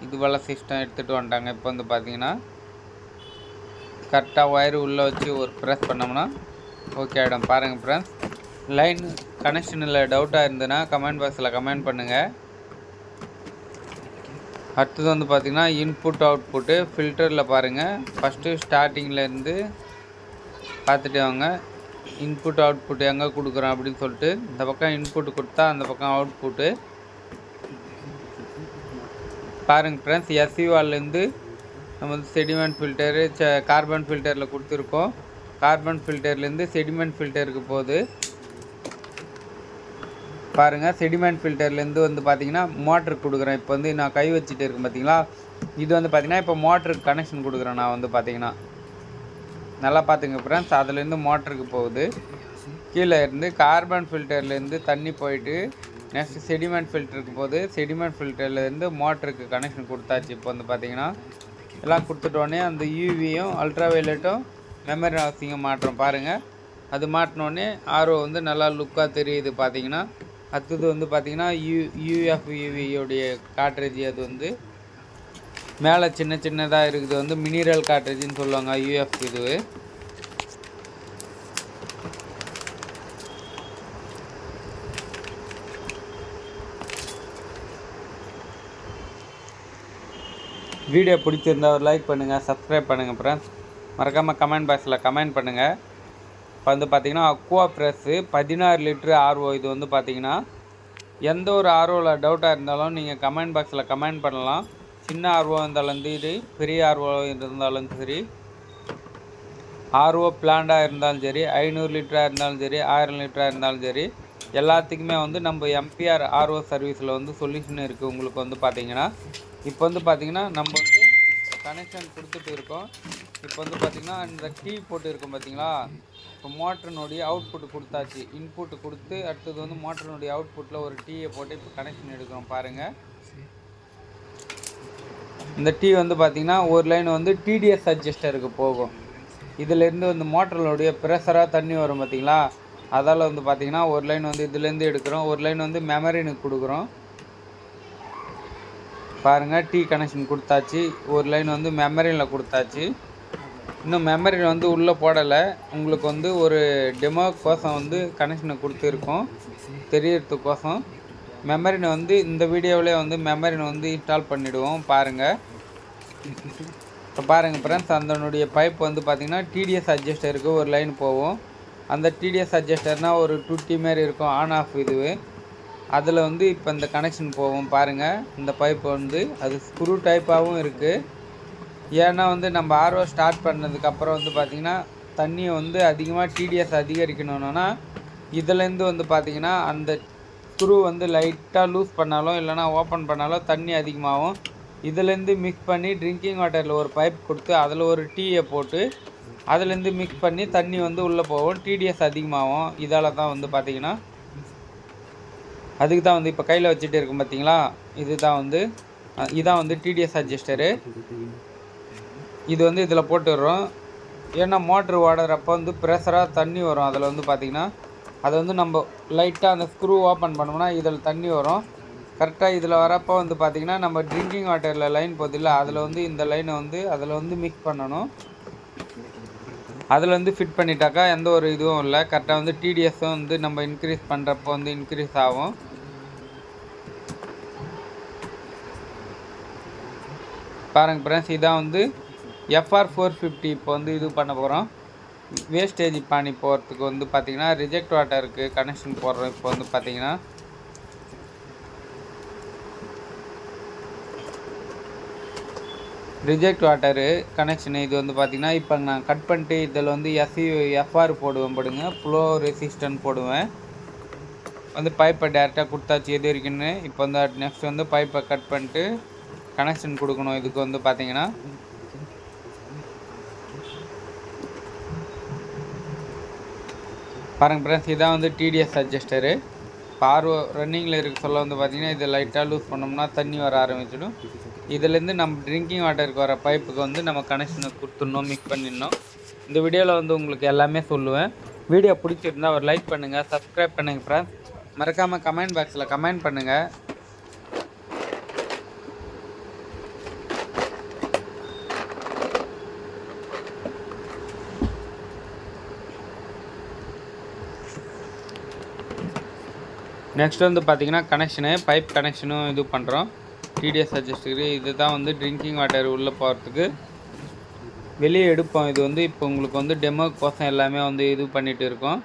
இது போல் சிஸ்டம் எடுத்துகிட்டு வந்துட்டாங்க. இப்போ வந்து பார்த்திங்கன்னா கரெக்டாக ஒயர் உள்ளே வச்சு ஒரு ப்ரெஸ் பண்ணோம்னா ஓகே ஆகிடும் பாருங்கள் ஃப்ரெண்ட்ஸ். லைன் கனெக்ஷனில் டவுட்டாக இருந்ததுன்னா கமெண்ட் பாக்ஸில் கமெண்ட் பண்ணுங்கள். அடுத்தது வந்து பார்த்திங்கன்னா இன்புட் அவுட்புட்டு ஃபில்டரில் பாருங்கள். ஃபஸ்ட்டு ஸ்டார்டிங்லேருந்து பார்த்துட்டு வாங்க. இன்புட் அவுட்புட் எங்கே கொடுக்குறோம் அப்படின்னு சொல்லிட்டு இந்த பக்கம் இன்புட் கொடுத்தா அந்த பக்கம் அவுட்புட்டு பாருங்கள் ஃப்ரெண்ட்ஸ். எஸ்யூஆர்லேருந்து நம்ம வந்து செடிமெண்ட் ஃபில்டரு கார்பன் ஃபில்டரில் கொடுத்துருக்கோம். கார்பன் ஃபில்டர்லேருந்து செடிமெண்ட் ஃபில்டருக்கு போகுது பாருங்கள். செடிமெண்ட் ஃபில்டர்லேருந்து வந்து பார்த்திங்கன்னா மோட்டருக்கு கொடுக்குறேன். இப்போ வந்து நான் கை வச்சுட்டு இருக்கேன் பார்த்தீங்களா, இது வந்து பார்த்திங்கன்னா இப்போ மோட்டருக்கு கனெக்ஷன் கொடுக்குறேன் நான் வந்து பார்த்திங்கன்னா. நல்லா பார்த்துங்க ஃப்ரெண்ட்ஸ், அதுலேருந்து மோட்டருக்கு போகுது. கீழே இருந்து கார்பன் ஃபில்டர்லேருந்து தண்ணி போயிட்டு நெக்ஸ்ட்டு செடிமெண்ட் ஃபில்டருக்கு போகுது. செடிமெண்ட் ஃபில்டர்லேருந்து மோட்டருக்கு கனெக்ஷன் கொடுத்தாச்சு. இப்போ வந்து பார்த்திங்கன்னா எல்லாம் கொடுத்துட்டோடனே அந்த யூவியும் அல்ட்ரா வயலட்டும் மெமரி ஹவுசிங்கும் மாட்டுறோம் பாருங்கள். அது மாட்டினோடனே ஆர்ஓ வந்து நல்லா லுக்காக தெரியுது பார்த்திங்கன்னா. அடுத்தது வந்து பார்த்திங்கன்னா யூஎஃப்யூவியோடைய காட்ரேஜ் அது வந்து மேலே சின்ன சின்னதாக இருக்குது, வந்து மினரல் காட்ரேஜ்னு சொல்லுவாங்க யூஎஃப். இது வீடியோ பிடிச்சிருந்தா ஒரு லைக் பண்ணுங்கள், சப்ஸ்கிரைப் பண்ணுங்கள் ஃப்ரெண்ட்ஸ். மறக்காமல் கமெண்ட் பாக்ஸில் கமெண்ட் பண்ணுங்கள். இப்போ வந்து பார்த்திங்கன்னா அக்வா ப்ரெஸ்ஸு 16 லிட்ரு ஆர்ஓ. இது வந்து பார்த்திங்கன்னா எந்த ஒரு ஆர்ஓவில் டவுட்டாக இருந்தாலும் நீங்கள் கமெண்ட் பாக்ஸில் கமெண்ட் பண்ணலாம். சின்ன ஆர்ஓ இருந்தாலும் சரி, பெரிய ஆர்ஓ இருந்தாலும் சரி, ஆர்ஓ பிளான்டாக இருந்தாலும் சரி, 500 லிட்டராக இருந்தாலும் சரி, 1000 லிட்டராக இருந்தாலும் சரி, எல்லாத்துக்குமே வந்து நம்ம எம்பிஆர் ஆர்ஓ சர்வீஸில் வந்து சொல்யூஷன் இருக்குது உங்களுக்கு வந்து பார்த்திங்கன்னா. இப்போ வந்து பார்த்திங்கன்னா நம்ம வந்து கனெக்ஷன் கொடுத்துட்டு இருக்கோம். இப்போ வந்து பார்த்திங்கன்னா இந்த டீ போட்டு இருக்கும் பார்த்திங்களா, இப்போ மோட்டரினுடைய அவுட்புட் கொடுத்தாச்சு. இன்புட்டு கொடுத்து அடுத்தது வந்து மோட்டரினுடைய அவுட்புட்டில் ஒரு டீயை போட்டு இப்போ கனெக்ஷன் எடுக்கிறோம் பாருங்கள். இந்த டீ வந்து பார்த்திங்கன்னா ஒரு லைன் வந்து டிடிஎஸ் அட்ஜஸ்டருக்கு போகும். இதிலேருந்து வந்து மோட்டரினுடைய ப்ரெஷராக தண்ணி வரும் பார்த்திங்களா, அதால் வந்து பார்த்திங்கன்னா ஒரு லைன் வந்து இதுலேருந்து எடுக்கிறோம், ஒரு லைன் வந்து மெமரினுக்கு கொடுக்குறோம் பாருங்கள். டீ கனெக்ஷன் கொடுத்தாச்சு, ஒரு லைன் வந்து மெமரியில் கொடுத்தாச்சு. இன்னும் மெமரியில் வந்து உள்ளே போடலை, உங்களுக்கு வந்து ஒரு டெமோக்கோசம் வந்து கனெக்ஷனை கொடுத்துருக்கோம் தெரியறதுக்கோசம். மெமரினை வந்து இந்த வீடியோவிலே வந்து மெமரினை வந்து இன்ஸ்டால் பண்ணிவிடுவோம் பாருங்கள். இப்போ பாருங்கள் ஃப்ரெண்ட்ஸ், அதனுடைய பைப் வந்து பார்த்திங்கன்னா டிடிஎஸ் அட்ஜஸ்டருக்கு ஒரு லைன் போகும். அந்த டிடிஎஸ் அட்ஜஸ்டர்னால் ஒரு 2T மாரி இருக்கும், ஆன் ஆஃப் இதுவு. அதில் வந்து இப்போ இந்த கனெக்ஷன் போகும் பாருங்கள். இந்த பைப் வந்து அது ஸ்க்ரூ டைப்பாகவும் இருக்குது. ஏன்னா வந்து நம்ம ஆர்ஓ ஸ்டார்ட் பண்ணதுக்கப்புறம் வந்து பார்த்திங்கன்னா தண்ணியை வந்து அதிகமாக டிடிஎஸ் அதிகரிக்கணுன்னா இதுலேருந்து வந்து பார்த்திங்கன்னா அந்த ஸ்க்ரூ வந்து லைட்டாக லூஸ் பண்ணாலும் இல்லைனா ஓப்பன் பண்ணாலும் தண்ணி அதிகமாகும். இதுலேருந்து மிக்ஸ் பண்ணி ட்ரிங்கிங் வாட்டரில் ஒரு பைப் கொடுத்து அதில் ஒரு டீயை போட்டு அதுலேருந்து மிக்ஸ் பண்ணி தண்ணி வந்து உள்ளே போகும், டிடிஎஸ் அதிகமாகும். இதால் தான் வந்து பார்த்திங்கன்னா அதுக்கு தான் வந்து இப்போ கையில் வச்சுட்டு இருக்கும் பார்த்திங்களா, இதுதான் வந்து டிடிஎஸ் அட்ஜஸ்டரு. இது வந்து இதில் போட்டுடுறோம். ஏன்னா மோட்ரு ஓடுறப்போ வந்து ப்ரெஷராக தண்ணி வரும். அதில் வந்து பார்த்திங்கன்னா அதை வந்து நம்ம லைட்டாக அந்த ஸ்க்ரூ ஓப்பன் பண்ணோம்னா இதில் தண்ணி வரும். கரெக்டாக இதில் வரப்போ வந்து பார்த்திங்கன்னா நம்ம ட்ரிங்கிங் வாட்டரில் லைன் போதில்லை, அதில் வந்து இந்த லைனை வந்து அதில் வந்து மிக்ஸ் பண்ணணும். அதில் வந்து ஃபிட் பண்ணிட்டாக்கா எந்த ஒரு இதுவும் இல்லை. கரெக்டாக வந்து டிடிஎஸும் வந்து நம்ம இன்க்ரீஸ் பண்ணுறப்போ வந்து இன்க்ரீஸ் ஆகும். பாருங்கள் ஃப்ரெண்ட்ஸ், இதான் வந்து FR450. இப்போ வந்து இது பண்ண போகிறோம். வேஸ்டேஜ் பானி போகிறதுக்கு வந்து பார்த்திங்கன்னா ரிஜெக்ட் வாட்டருக்கு கனெக்ஷன் போடுறோம். இப்போ வந்து பார்த்திங்கன்னா ரிஜெக்ட் வாட்டரு கனெக்ஷனு இது வந்து பார்த்திங்கன்னா இப்போ நான் கட் பண்ணிட்டு இதில் வந்து FR போடுவேன் போடுங்க, ஃப்ளோ ரெசிஸ்டன்ட் போடுவேன். வந்து பைப்பை டேரெக்டாக கொடுத்தாச்சு எது இருக்குன்னு. இப்போ வந்து நெக்ஸ்ட் வந்து பைப்பை கட் பண்ணிட்டு கனெக்ஷன் கொடுக்கணும். இதுக்கு வந்து பார்த்திங்கன்னா பாருங்கள் ஃப்ரெண்ட்ஸ், இதான் வந்து டிடிஎஸ் அட்ஜஸ்டரு. ஆர்ஓ ரன்னிங்கில் இருக்க சொல்ல வந்து பார்த்திங்கன்னா இதை லைட்டாக லூஸ் பண்ணோம்னா தண்ணி வர ஆரம்பிச்சிடும். இதுலேருந்து நம்ம ட்ரிங்கிங் வாட்டருக்கு வர பைப்புக்கு வந்து நம்ம கனெக்ஷனை கொடுத்துடணும், மிக்ஸ் பண்ணிடணும். இந்த வீடியோவில் வந்து உங்களுக்கு எல்லாமே சொல்லுவேன். வீடியோ பிடிச்சிருந்தால் ஒரு லைக் பண்ணுங்கள், சப்ஸ்கிரைப் பண்ணுங்கள் ஃப்ரெண்ட்ஸ். மறக்காமல் கமெண்ட் பாக்ஸில் கமெண்ட் பண்ணுங்கள். நெக்ஸ்ட் வந்து பார்த்திங்கன்னா கனெக்ஷனு பைப் கனெக்ஷனும் இது பண்ணுறோம். டிடிஎஸ் அட்ஜஸ்டரு இது தான் வந்து ட்ரிங்கிங் வாட்டர் உள்ளே போகிறதுக்கு வெளியே எடுப்போம். இது வந்து இப்போ உங்களுக்கு வந்து டெமோக்கோசம் எல்லாமே வந்து இது பண்ணிகிட்டு இருக்கோம்.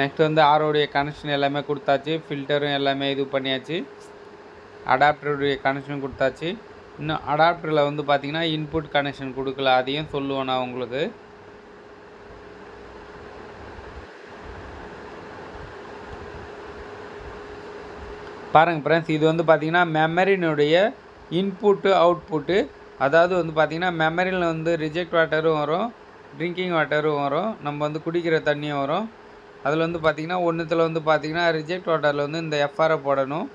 நெக்ஸ்ட் வந்து ஆரோடைய கனெக்ஷன் எல்லாமே கொடுத்தாச்சு. ஃபில்டரும் எல்லாமே இது பண்ணியாச்சு. அடாப்டருடைய கனெக்ஷன் கொடுத்தாச்சு. இன்னும் அடாப்டரில் வந்து பார்த்திங்கன்னா இன்புட் கனெக்ஷன் கொடுக்கல, அதையும் சொல்லுவேன் நான் உங்களுக்கு. பாருங்கள் ஃப்ரெண்ட்ஸ், இது வந்து பார்த்திங்கன்னா மெமரினுடைய இன்புட்டு அவுட்புட்டு. அதாவது வந்து பார்த்திங்கன்னா மெமரியில் வந்து ரிஜெக்ட் வாட்டரும் வரும், ட்ரிங்கிங் வாட்டரும் வரும், நம்ம வந்து குடிக்கிற தண்ணியும் வரும். அதில் வந்து பார்த்திங்கன்னா ஒன்றுத்தில் வந்து பார்த்திங்கன்னா ரிஜெக்ட் வாட்டரில் வந்து இந்த எஃப்ஆரை போடணும்.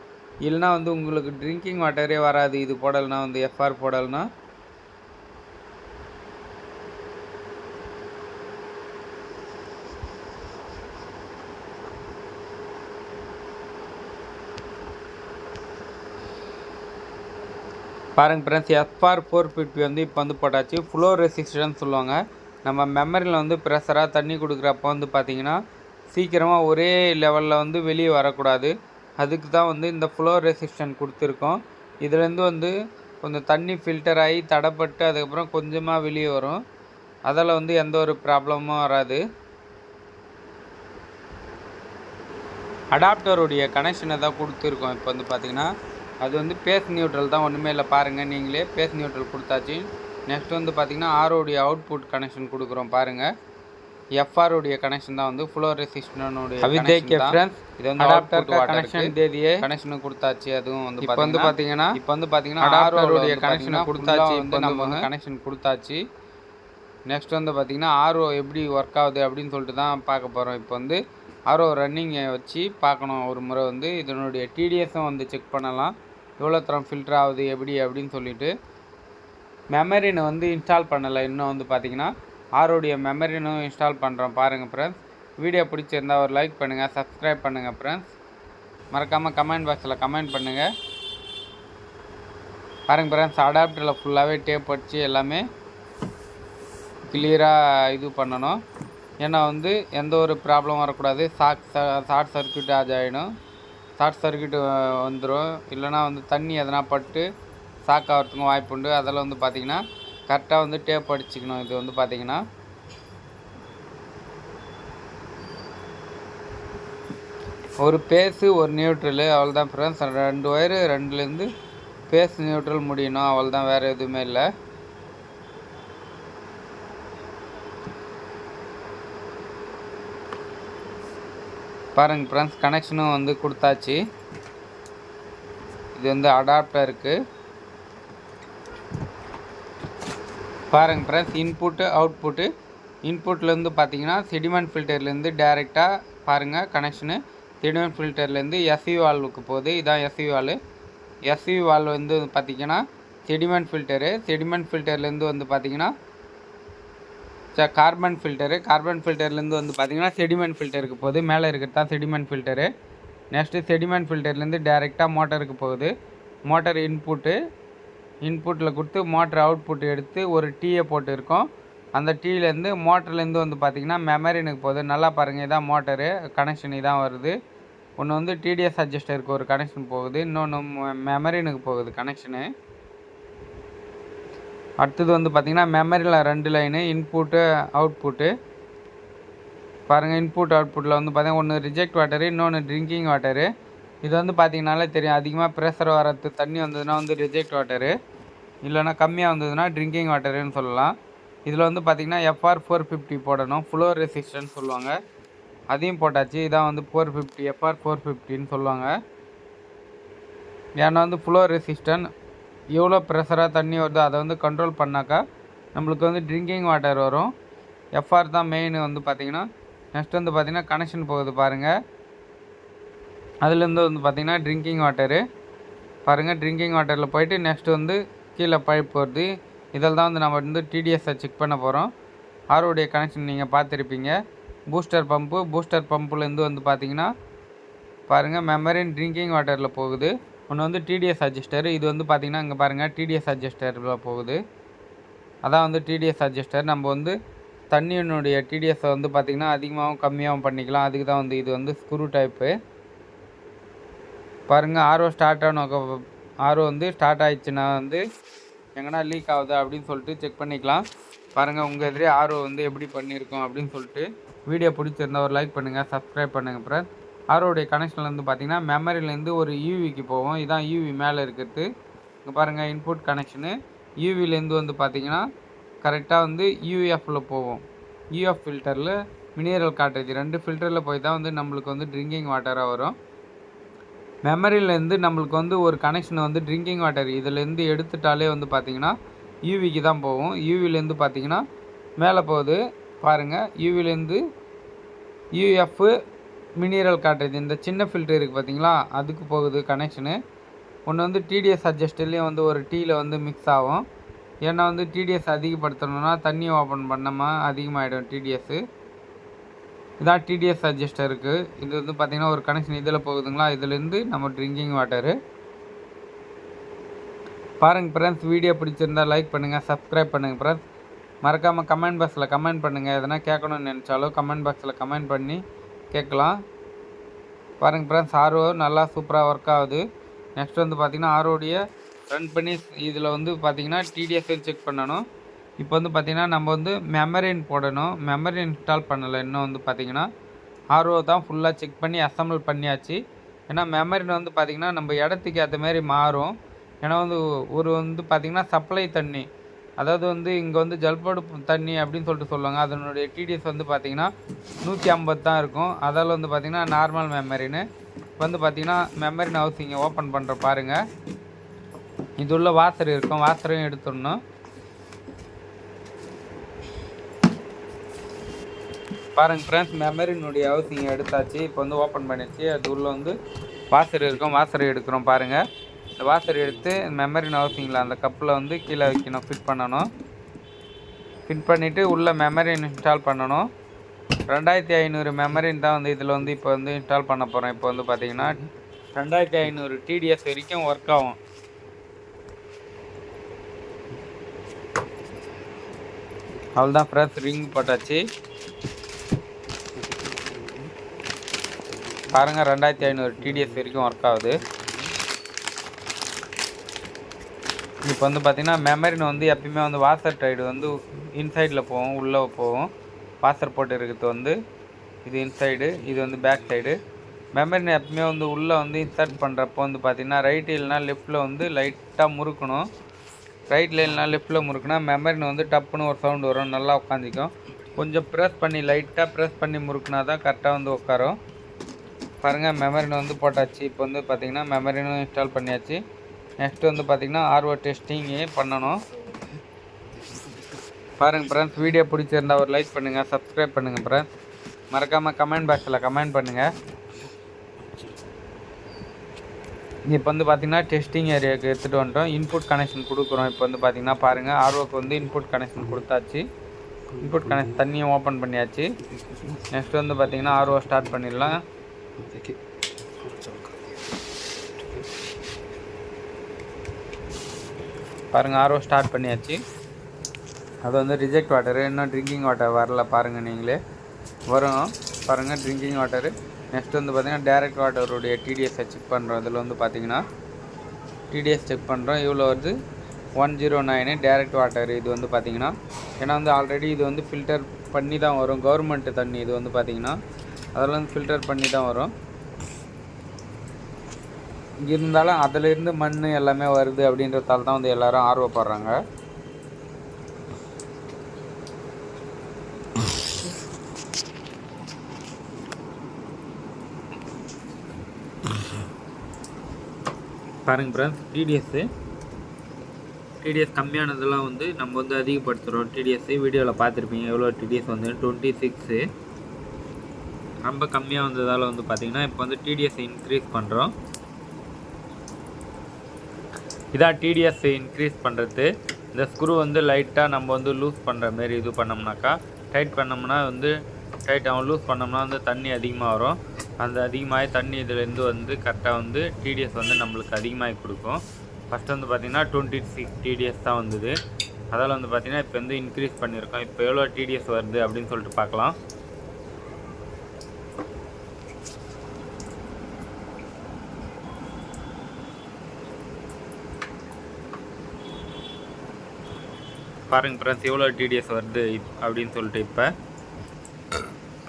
இல்லைனா வந்து உங்களுக்கு ட்ரிங்கிங் வாட்டரே வராது இது போடலைன்னா, வந்து எஃப்ஆர் போடலைன்னா. பாருங்கள் ஃப்ரெண்ட்ஸ், எஃப்ஆர் 450 வந்து இப்போ வந்து போட்டாச்சு. ஃப்ளோ ரெசிஸ்டன்ஸ் சொல்லுவாங்க. நம்ம மெமரியில் வந்து ப்ரெஷராக தண்ணி கொடுக்குறப்போ வந்து பார்த்திங்கன்னா சீக்கிரமாக ஒரே லெவலில் வந்து வெளியே வரக்கூடாது. அதுக்கு தான் வந்து இந்த ஃப்ளோ ரெசிஸ்டன்ஸ் கொடுத்துருக்கோம். இதுலேருந்து வந்து கொஞ்சம் தண்ணி ஃபில்டர் ஆகி தடைப்பட்டு அதுக்கப்புறம் கொஞ்சமாக வெளியே வரும். அதில் வந்து எந்த ஒரு ப்ராப்ளமும் வராது. அடாப்டருடைய கனெக்ஷனை தான் கொடுத்துருக்கோம். இப்போ வந்து பார்த்திங்கன்னா அது வந்து பேஸ் நியூட்ரல் தான், ஒன்றுமே இல்லை. பாருங்கள் நீங்களே பேஸ் நியூட்ரல் கொடுத்தாச்சு. நெக்ஸ்ட் வந்து பார்த்திங்கன்னா ஆரோடைய அவுட்புட் கனெக்ஷன் கொடுக்குறோம். பாருங்கள் எஃப்ஆருடைய கனெக்ஷன் தான் வந்து ஃப்ளோ ரெசிஸ்டனுடைய கனெக்ஷன். இது வந்து அடாப்டர் கனெக்ஷன் தேதியே கனெக்ஷன் கொடுத்தாச்சு. அதுவும் வந்து இப்போ வந்து பார்த்தீங்கன்னா அடாப்டருடைய கனெக்ஷனை கொடுத்தாச்சு. இப்போ நம்ம வந்து கனெக்ஷன் கொடுத்தாச்சு. நெக்ஸ்ட் வந்து பார்த்திங்கன்னா ஆர்ஓ எப்படி ஒர்க் ஆகுது அப்படின்னு சொல்லிட்டு தான் பார்க்க போகிறோம். இப்போ வந்து ஆர்ஓ ரன்னிங்கை வச்சு பார்க்கணும். ஒரு முறை வந்து இதனுடைய டிடிஎஸும் வந்து செக் பண்ணலாம், எவ்வளோ தரம் ஃபில்டர் ஆகுது எப்படி அப்படின்னு சொல்லிட்டு. மெமரினை வந்து இன்ஸ்டால் பண்ணலை இன்னும். வந்து பார்த்திங்கன்னா ஆரோடைய மெமரினும் இன்ஸ்டால் பண்ணுறோம். பாருங்கள் ஃப்ரெண்ட்ஸ், வீடியோ பிடிச்சிருந்தால் ஒரு லைக் பண்ணுங்கள், சப்ஸ்கிரைப் பண்ணுங்கள் ஃப்ரெண்ட்ஸ். மறக்காமல் கமெண்ட் பாக்ஸில் கமெண்ட் பண்ணுங்கள். பாருங்கள் ஃப்ரெண்ட்ஸ், அடாப்டரில் ஃபுல்லாகவே டேப் வச்சு எல்லாமே கிளியராக இது பண்ணணும். ஏன்னா வந்து எந்த ஒரு ப்ராப்ளம் வரக்கூடாது. ஷார்ட் சர்க்யூட் ஆகிடும், ஷார்ட் சர்க்யூட் வந்துடும். இல்லைனா வந்து தண்ணி எதனா பட்டு ஷாக் ஆகிறதுக்கும் வாய்ப்பு உண்டு. அதில் வந்து பார்த்திங்கன்னா கரெக்டாக வந்து டேப் அடிச்சுக்கணும். இது வந்து பார்த்திங்கன்னா ஒரு பேஸு ஒரு நியூட்ரலு, அவள் தான் ஃப்ரெண்ட்ஸ். 2 ஒயரு, 2லேருந்து பேஸ் நியூட்ரல் முடியணும், அவள் தான், வேறு எதுவுமே இல்லை. பாருங்கள் ஃப்ரெண்ட்ஸ், கனெக்ஷனும் வந்து கொடுத்தாச்சு. இது வந்து அடாப்டருக்கு. பாருங்கள் ஃப்ரெண்ட்ஸ், இன்புட்டு அவுட்புட்டு. இன்புட்லேருந்து பார்த்தீங்கன்னா செடிமெண்ட் ஃபில்டர்லேருந்து டேரெக்டாக பாருங்கள் கனெக்ஷனு. செடிமெண்ட் ஃபில்டர்லேருந்து எஸ்வி வால்வுக்கு போகுது. இதான் எஸ்வி வால்வு. எஸ்வி வால்வு வந்து பார்த்திங்கன்னா செடிமெண்ட் ஃபில்டரு. செடிமெண்ட் ஃபில்டர்லேருந்து வந்து பார்த்திங்கன்னா கார்பன் ஃபில்டரு. கார்பன் ஃபில்டர்லேருந்து வந்து பார்த்திங்கன்னா செடிமெண்ட் ஃபில்டருக்கு போகுது. மேலே இருக்கிறது தான் செடிமெண்ட் ஃபில்டரு. நெக்ஸ்ட்டு செடிமெண்ட் ஃபில்டர்லேருந்து டேரெக்டாக மோட்டருக்கு போகுது. மோட்டர் இன்புட்டில் கொடுத்து மோட்டர் அவுட்புட் எடுத்து ஒரு டீயை போட்டு இருக்கோம். அந்த டீலேருந்து மோட்டர்லேருந்து வந்து பார்த்திங்கன்னா மெமரினுக்கு போகுது. நல்லா பாருங்கள், இதான் மோட்டரு கனெக்ஷன் இதான் வருது. ஒன்று வந்து டிடிஎஸ் அட்ஜஸ்டருக்கு ஒரு கனெக்ஷன் போகுது, இன்னொன்று மெமரினுக்கு போகுது கனெக்ஷனு. அடுத்தது வந்து பார்த்திங்கன்னா மெமரியில் 2 லைனு இன்புட்டு அவுட்புட்டு. பாருங்கள், இன்புட் அவுட்புட்டில் வந்து பார்த்திங்கன்னா ஒன்று ரிஜெக்ட் வாட்டரு, இன்னொன்று ட்ரிங்கிங் வாட்டரு. இது வந்து பார்த்திங்கனாலே தெரியும், அதிகமாக ப்ரெஷர் வரது தண்ணி வந்ததுன்னா வந்து ரிஜெக்ட் வாட்டரு, இல்லைனா கம்மியாக வந்ததுன்னா ட்ரிங்கிங் வாட்டருன்னு சொல்லலாம். இதில் வந்து பார்த்திங்கன்னா எஃப்ஆர் 450 போடணும், ஃப்ளோ ரெசிஸ்டன்ஸ் சொல்லுவாங்க, அதையும் போட்டாச்சு. இதான் வந்து 450, எஃப்ஆர் 450ன்னு சொல்லுவாங்க. ஏன்னா வந்து ஃப்ளோ ரெசிஸ்டன் எவ்வளோ ப்ரெஷராக தண்ணி வருதோ அதை வந்து கண்ட்ரோல் பண்ணாக்கா நம்மளுக்கு வந்து ட்ரிங்கிங் வாட்டர் வரும். எஃப்ஆர் தான் மெயின் வந்து பார்த்திங்கன்னா. நெக்ஸ்ட் வந்து பார்த்திங்கன்னா கனெக்ஷன் போகுது பாருங்கள். அதுலேருந்து வந்து பார்த்திங்கன்னா ட்ரிங்கிங் வாட்டரு. பாருங்கள், ட்ரிங்கிங் வாட்டரில் போயிட்டு நெக்ஸ்ட்டு வந்து கீழே பைப் வருது. இதில் தான் வந்து நம்ம வந்து டிடிஎஸை செக் பண்ண போகிறோம். ஆரோடைய கனெக்ஷன் நீங்கள் பார்த்துருப்பீங்க. பூஸ்டர் பம்புலேருந்து வந்து பார்த்திங்கன்னா பாருங்கள் மெமரின் ட்ரிங்கிங் வாட்டரில் போகுது. ஒன்று வந்து டிடிஎஸ் அட்ஜஸ்டர். இது வந்து பார்த்திங்கன்னா இங்கே பாருங்கள் டிடிஎஸ் அட்ஜஸ்டரில் போகுது. அதான் வந்து டிடிஎஸ் அட்ஜஸ்டர். நம்ம வந்து தண்ணியினுடைய டிடிஎஸை வந்து பார்த்திங்கன்னா அதிகமாகவும் கம்மியாகவும் பண்ணிக்கலாம். அதுக்கு தான் வந்து இது வந்து ஸ்க்ரூ டைப்பு. பாருங்கள் ஆர்ஓ ஸ்டார்ட் ஆர்ஓ வந்து ஸ்டார்ட் ஆகிடுச்சுன்னா வந்து எங்கன்னா லீக் ஆகுதா அப்படின்னு சொல்லிட்டு செக் பண்ணிக்கலாம். பாருங்கள் உங்கள் எதிரே ஆர்ஓ வந்து எப்படி பண்ணியிருக்கோம் அப்படின்னு சொல்லிட்டு. வீடியோ பிடிச்சிருந்தா ஒரு லைக் பண்ணுங்கள், சப்ஸ்கிரைப் பண்ணுங்கள் ஃப்ரெண்ட்ஸ். ஆர்ஓடைய கனெக்ஷன்லேருந்து பார்த்தீங்கன்னா மெமரிலேருந்து ஒரு யூவிக்கு போவோம். இதான் யூவி மேலே இருக்கிறது. இங்கே பாருங்கள் இன்புட் கனெக்ஷனு. யூவிலேருந்து வந்து பார்த்தீங்கன்னா கரெக்டாக வந்து யூஎஃப்பில் போவோம். யூஎஃப் ஃபில்டரில் மினரல் கார்ட்ரேஜ் 2 ஃபில்டரில் போய் தான் வந்து நம்மளுக்கு வந்து ட்ரிங்கிங் வாட்டராக வரும். மெமரியிலேருந்து நம்மளுக்கு வந்து ஒரு கனெக்ஷன் வந்து ட்ரிங்கிங் வாட்டர் இதிலேருந்து எடுத்துட்டாலே வந்து பார்த்திங்கன்னா யூவிக்கு தான் போகும். யூவிலேருந்து பார்த்திங்கன்னா மேலே போகுது பாருங்கள். யூவிலேருந்து யூஎஃப் மினரல் கார்ட்ரேஜ் இந்த சின்ன ஃபில்டர் இருக்குது பார்த்திங்களா, அதுக்கு போகுது கனெக்ஷனு. ஒன்று வந்து டிடிஎஸ் அட்ஜஸ்டர்லேயும் வந்து ஒரு டீயில் வந்து மிக்ஸ் ஆகும். ஏன்னா வந்து டிடிஎஸ் அதிகப்படுத்தணும்னா தண்ணியை ஓப்பன் பண்ணாமல் அதிகமாகிடும் டிடிஎஸ்ஸு. இதான் டிடிஎஸ் அட்ஜஸ்டர் இருக்குது. இது வந்து பார்த்திங்கன்னா ஒரு கனெக்ஷன் இதில் போகுதுங்களா, இதுலேருந்து நம்ம ட்ரிங்கிங் வாட்டரு. பாருங்கள் ஃப்ரெண்ட்ஸ், வீடியோ பிடிச்சிருந்தால் லைக் பண்ணுங்கள், சப்ஸ்கிரைப் பண்ணுங்கள் ஃப்ரெண்ட்ஸ். மறக்காமல் கமெண்ட் பாக்ஸில் கமெண்ட் பண்ணுங்கள். எதனா கேட்கணும்னு நினச்சாலும் கமெண்ட் பாக்ஸில் கமெண்ட் பண்ணி கேட்கலாம். பாருங்கள் ஃப்ரெண்ட்ஸ், ஆர்ஓ நல்லா சூப்பராக ஒர்க் ஆகுது. நெக்ஸ்ட் வந்து பார்த்திங்கன்னா ஆர்ஓடைய ரன் பண்ணி இதில் வந்து பார்த்திங்கன்னா டிடிஎஸ் செக் பண்ணணும். இப்போ வந்து பார்த்திங்கன்னா நம்ம வந்து மெமரின் போடணும். மெமரி இன்ஸ்டால் பண்ணலை இன்னும். வந்து பார்த்திங்கன்னா ஆர்ஓ தான் ஃபுல்லாக செக் பண்ணி அசம்பிள் பண்ணியாச்சு. ஏன்னா மெமரின் வந்து பார்த்திங்கன்னா நம்ம இடத்துக்கு ஏற்ற மாதிரி மாறும். ஏன்னா வந்து ஒரு வந்து பார்த்திங்கன்னா சப்ளை தண்ணி, அதாவது வந்து இங்கே வந்து ஜல்போடு தண்ணி அப்படின்னு சொல்லிட்டு சொல்லுவாங்க. அதனுடைய டிடிஎஸ் வந்து பார்த்திங்கன்னா 150 தான் இருக்கும். அதால் வந்து பார்த்திங்கன்னா நார்மல் மெமரின்னு வந்து பார்த்திங்கன்னா மெமரின் ஹவுஸ் இங்கே ஓப்பன் பண்ணுற பாருங்கள். இது உள்ள வாசர் இருக்கும், வாசரையும் எடுத்துடணும். பாருங்கள் ஃப்ரெண்ட்ஸ், மெமரினுடைய ஹவுசிங் எடுத்தாச்சு. இப்போ வந்து ஓப்பன் பண்ணிடுச்சு. அது உள்ளே வந்து வாசர் இருக்கும், வாசரை எடுக்கிறோம் பாருங்கள். இந்த வாசர் எடுத்து மெமரின் ஹவுசிங்கில் அந்த கப்பில் வந்து கீழே வைக்கணும், ஃபிட் பண்ணணும். ஃபிட் பண்ணிவிட்டு உள்ளே மெமரின் இன்ஸ்டால் பண்ணணும். 2500 மெமரின் தான் வந்து இதில் வந்து இப்போ வந்து இன்ஸ்டால் பண்ண போகிறோம். இப்போ வந்து பார்த்திங்கன்னா 2500 டிடிஎஸ் வரைக்கும் ஒர்க் ஆகும். அவ்வளோதான் ஃப்ரெண்ட்ஸ், ரிங் போட்டாச்சு. பாருங்கள் 2500 டிடிஎஸ் வரைக்கும் ஒர்க் ஆகுது. இப்போ வந்து பார்த்திங்கன்னா மெமரின் வந்து எப்பயுமே வந்து வாசர் டைடு வந்து இன்சைடில் போகும், உள்ளே போகும். வாசர் போட்டு இருக்கிறது வந்து இது இன்சைடு, இது வந்து பேக் சைடு. மெமரின் எப்பயுமே வந்து உள்ளே வந்து இன்சர்ட் பண்ணுறப்போ வந்து பார்த்திங்கன்னா ரைட்டு இல்லைனா லெஃப்ட்டில் வந்து லைட்டாக முறுக்கணும். ரைட்டில் இல்லைனா லெஃப்ட்டில் முறுக்குனா மெமரின் வந்து டப்புன்னு ஒரு சவுண்டு வரும், நல்லா உட்காந்துக்கும். கொஞ்சம் ப்ரெஸ் பண்ணி லைட்டாக ப்ரெஸ் பண்ணி முறுக்குனா தான் கரெக்டாக வந்து உட்காரும். பாருங்கள் மெமரின் வந்து போட்டாச்சு. இப்போ வந்து பார்த்திங்கன்னா மெமரினும் இன்ஸ்டால் பண்ணியாச்சு. நெக்ஸ்ட் வந்து பார்த்திங்கன்னா ஆர்ஓ டெஸ்டிங்கே பண்ணணும். பாருங்கள் ஃப்ரெண்ட்ஸ், வீடியோ பிடிச்சிருந்தா ஒரு லைக் பண்ணுங்கள், சப்ஸ்கிரைப் பண்ணுங்கள் ஃப்ரெண்ட்ஸ். மறக்காமல் கமெண்ட் பாக்ஸில் கமெண்ட் பண்ணுங்கள். இப்போ வந்து பார்த்திங்கன்னா டெஸ்டிங் ஏரியாவுக்கு எடுத்துகிட்டு வந்துட்டோம். இன்புட் கனெக்ஷன் கொடுக்குறோம். இப்போ வந்து பார்த்திங்கன்னா பாருங்கள் ஆர்ஓக்கு வந்து இன்புட் கனெக்ஷன் கொடுத்தாச்சு. இன்புட் கனெக்ஷன் தண்ணியும் ஓப்பன் பண்ணியாச்சு. நெக்ஸ்ட் வந்து பார்த்திங்கன்னா ஆர்ஓ ஸ்டார்ட் பண்ணிடலாம். பாருங்கள் ஆர்ஓ ஸ்டார்ட் பண்ணியாச்சு. அது வந்து ரிஜெக்ட் வாட்டரு, இன்னும் ட்ரிங்கிங் வாட்டர் வரல. பாருங்கள் நீங்களே வரும். பாருங்கள் ட்ரிங்கிங் வாட்டரு. நெக்ஸ்ட் வந்து பார்த்திங்கன்னா டேரெக்ட் வாட்டருடைய டிடிஎஸை செக் பண்ணுறோம். இதில் வந்து பார்த்திங்கன்னா டிடிஎஸ் செக் பண்ணுறோம். இவ்வளோ வருது 109 டேரெக்ட் வாட்டர். இது வந்து பார்த்திங்கன்னா ஏன்னா வந்து ஆல்ரெடி இது வந்து ஃபில்டர் பண்ணி தான் வரும், கவர்மெண்ட் தண்ணி. இது வந்து பார்த்திங்கன்னா அதில் வந்து ஃபில்டர் பண்ணி தான் வரும். இருந்தாலும் அதிலிருந்து மண் எல்லாமே வருது அப்படின்றதால தான் வந்து எல்லோரும் ஆர்வப்படுறாங்க. பாருங்கள் ஃப்ரெண்ட்ஸ், டிடிஎஸ் கம்மியானதெல்லாம் வந்து நம்ம வந்து அதிகப்படுத்துகிறோம். டிடிஎஸ் வீடியோவில் பார்த்துருப்பீங்க எவ்வளோ டிடிஎஸ் வந்து 26. ரொம்ப கம்மியாக வந்ததால் வந்து பார்த்திங்கன்னா இப்போ வந்து டிடிஎஸ் இன்க்ரீஸ் பண்ணுறோம். இதான் டிடிஎஸ் இன்க்ரீஸ் பண்ணுறது. இந்த ஸ்க்ரூ வந்து லைட்டாக நம்ம வந்து லூஸ் பண்ணுற மாரி இது பண்ணோம்னாக்கா, டைட் பண்ணோம்னா வந்து டைட் ஆகும். லூஸ் பண்ணோம்னா வந்து தண்ணி அதிகமாக வரும். அந்த அதிகமாகி தண்ணி இதுலேருந்து வந்து கரெக்டாக வந்து டிடிஎஸ் வந்து நம்மளுக்கு அதிகமாகி கொடுக்கும். ஃபஸ்ட்டு வந்து பார்த்திங்கன்னா 26 டிடிஎஸ் தான் வந்தது. அதால் வந்து பார்த்திங்கன்னா இப்போ வந்து இன்க்ரீஸ் பண்ணியிருக்கோம். இப்போ எவ்வளோ டிடிஎஸ் வருது அப்படின்னு சொல்லிட்டு பார்க்கலாம். பாருங்கள் ஃப்ரெண்ட்ஸ் எவ்வளோ டிடிஎஸ் வருது அப்படின்னு சொல்லிட்டு. இப்போ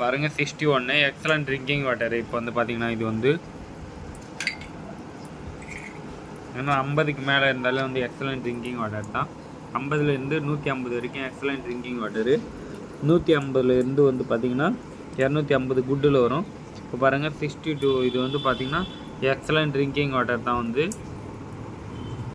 பாருங்கள் 61 எக்ஸலண்ட் ட்ரிங்கிங் வாட்டர். இப்போ வந்து பார்த்திங்கன்னா இது வந்து ஏன்னா 50க்கு மேலே இருந்தாலும் வந்து எக்ஸலண்ட் ட்ரிங்கிங் வாட்டர் தான். 50லேருந்து 150 வரைக்கும் எக்ஸலண்ட் ட்ரிங்கிங் வாட்டரு. 150லேருந்து வந்து பார்த்திங்கன்னா 250 குட்டில் வரும். இப்போ பாருங்கள் 62 இது வந்து பார்த்திங்கன்னா எக்ஸலண்ட் ட்ரிங்கிங் வாட்டர் தான் வந்து